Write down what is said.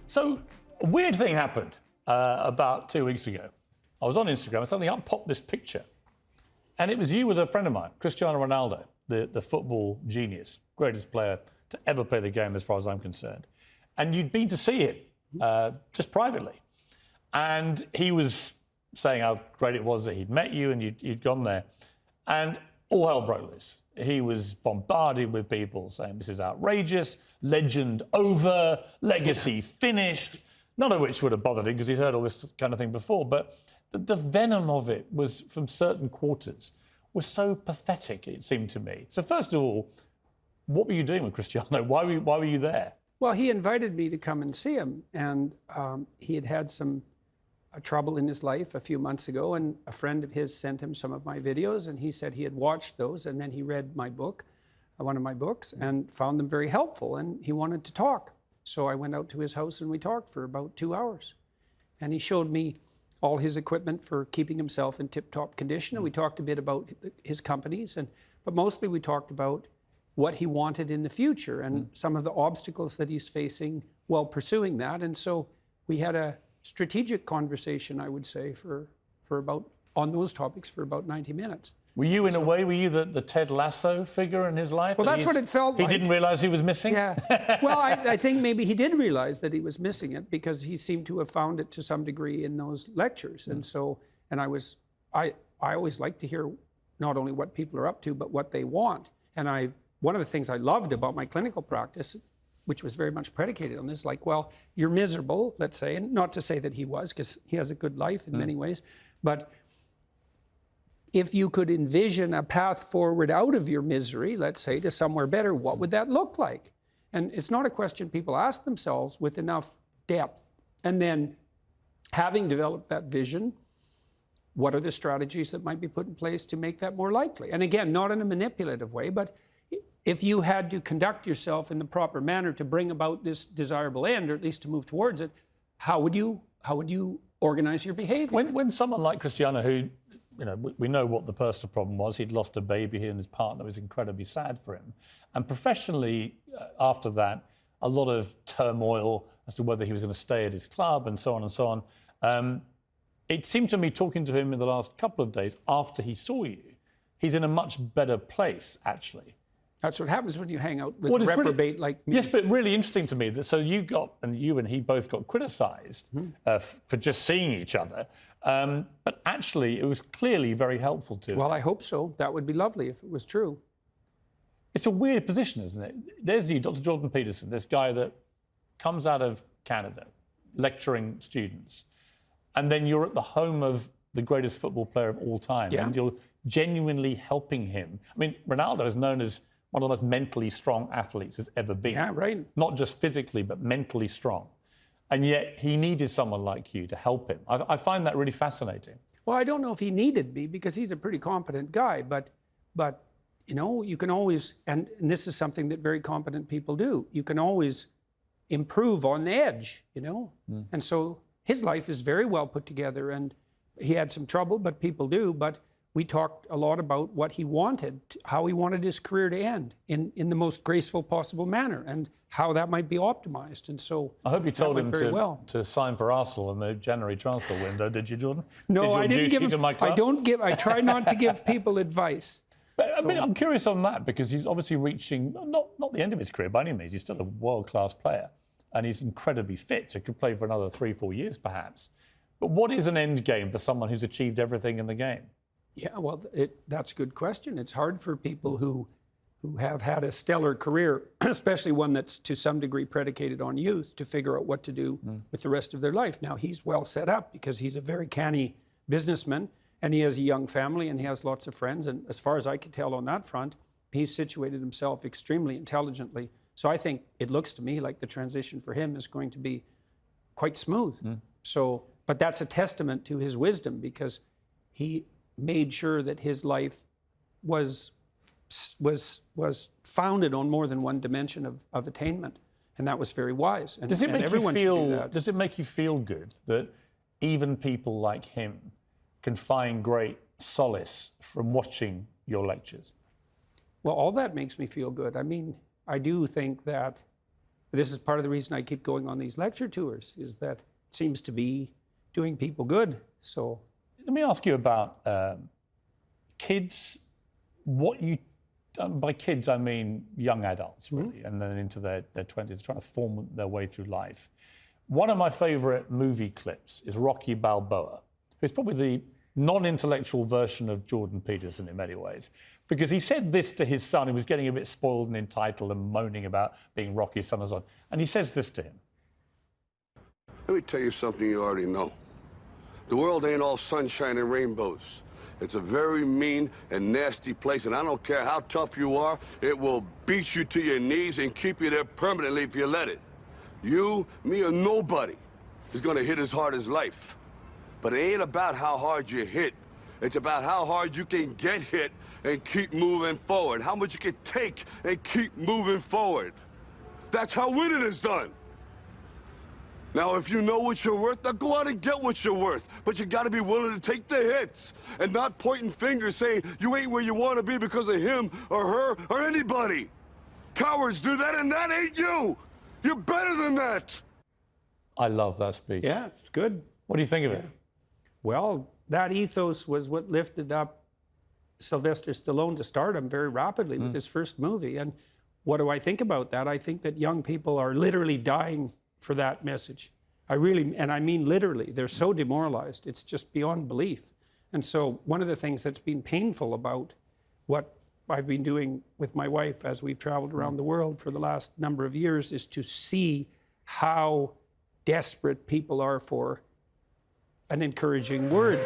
So a weird thing happened about 2 weeks ago. I was on Instagram and suddenly up popped this picture. And it was you with a friend of mine, Cristiano Ronaldo, the football genius, greatest player to ever play the game as far as I'm concerned. And you'd been to see him just privately. And he was saying how great it was that he'd met you and you'd gone there. And all hell broke loose. He was bombarded with people saying this is outrageous, legend over, legacy finished, none of which would have bothered him because he'd heard all this kind of thing before. But the venom of it was from certain quarters was so pathetic, it seemed to me. So first of all, what were you doing with Cristiano? Why were you there? Well, he invited me to come and see him, and he had had some trouble in his life a few months ago, and a friend of his sent him some of my videos, and he said he had watched those, and then he read my book, one of my books, and found them very helpful, and he wanted to talk. So I went out to his house, and we talked for about 2 hours. And he showed me all his equipment for keeping himself in tip-top condition, and we talked a bit about his companies, but mostly we talked about what he wanted in the future and some of the obstacles that he's facing while pursuing that. And so we had a strategic conversation, I would say, on those topics for about 90 minutes. Were you, in a way, the Ted Lasso figure in his life? Well, that's what it felt like. He didn't realise he was missing? Yeah. Well, I think maybe he did realise that he was missing it because he seemed to have found it to some degree in those lectures. And so, I always like to hear not only what people are up to, but what they want. And one of the things I loved about my clinical practice, which was very much predicated on this, like, well, you're miserable, let's say, and not to say that he was, because he has a good life in many ways, but if you could envision a path forward out of your misery, let's say, to somewhere better, what would that look like? And it's not a question people ask themselves with enough depth. And then, having developed that vision, what are the strategies that might be put in place to make that more likely? And again, not in a manipulative way, but if you had to conduct yourself in the proper manner to bring about this desirable end, or at least to move towards it, how would you organize your behavior? When someone like Cristiano, who, we know what the personal problem was, he'd lost a baby, he and his partner was incredibly sad for him. And professionally, after that, a lot of turmoil as to whether he was going to stay at his club and so on and so on. It seemed to me, talking to him in the last couple of days after he saw you, he's in a much better place, actually. That's what happens when you hang out with a reprobate like me. Yes, but really interesting to me that so you and he both got criticised for just seeing each other, but actually it was clearly very helpful to him. Well, I hope so. That would be lovely if it was true. It's a weird position, isn't it? There's you, Dr. Jordan Peterson, this guy that comes out of Canada, lecturing students, and then you're at the home of the greatest football player of all time, and you're genuinely helping him. I mean, Ronaldo is known as one of the most mentally strong athletes has ever been. Yeah, right. Not just physically, but mentally strong. And yet he needed someone like you to help him. I find that really fascinating. Well, I don't know if he needed me because he's a pretty competent guy, but you can always, and this is something that very competent people do, you can always improve on the edge, And so his life is very well put together, and he had some trouble, but people do, but we talked a lot about what he wanted, how he wanted his career to end in the most graceful possible manner and how that might be optimized. And so I hope you told him to sign for Arsenal in the January transfer window, did you, Jordan? No, I didn't give him. I try not to give people advice. But, I mean, I'm curious on that because he's obviously reaching, not the end of his career by any means, he's still a world-class player and he's incredibly fit, so he could play for another 3-4 years perhaps. But what is an end game for someone who's achieved everything in the game? Yeah, well, that's a good question. It's hard for people who have had a stellar career, especially one that's to some degree predicated on youth, to figure out what to do with the rest of their life. Now, he's well set up because he's a very canny businessman and he has a young family and he has lots of friends. And as far as I could tell on that front, he's situated himself extremely intelligently. So I think it looks to me like the transition for him is going to be quite smooth. But that's a testament to his wisdom because he made sure that his life was founded on more than one dimension of attainment, and that was very wise. And, does it make you feel good that even people like him can find great solace from watching your lectures? Well, all that makes me feel good. I mean, I do think that This is part of the reason I keep going on these lecture tours, is that it seems to be doing people good. So let me ask you about kids. What you by kids, I mean young adults, really, and then into their 20s, trying to form their way through life. One of my favorite movie clips is Rocky Balboa, who's probably the non-intellectual version of Jordan Peterson in many ways, because he said this to his son. He was getting a bit spoiled and entitled and moaning about being Rocky's son and so on. And he says this to him. Let me tell you something you already know. The world ain't all sunshine and rainbows. It's a very mean and nasty place, and I don't care how tough you are, it will beat you to your knees and keep you there permanently if you let it. You, me, or nobody is gonna hit as hard as life. But it ain't about how hard you hit. It's about how hard you can get hit and keep moving forward. How much you can take and keep moving forward. That's how winning is done. Now, if you know what you're worth, now go out and get what you're worth. But you gotta be willing to take the hits and not pointing fingers saying you ain't where you wanna be because of him or her or anybody. Cowards do that, and that ain't you. You're better than that. I love that speech. yeah, it's good. What do you think of it? Well, that ethos was what lifted up Sylvester Stallone to stardom very rapidly with his first movie. And what do I think about that? I think that young people are literally dying for that message. I mean literally, they're so demoralized. It's just beyond belief. And so one of the things that's been painful about what I've been doing with my wife as we've traveled around the world for the last number of years is to see how desperate people are for an encouraging word.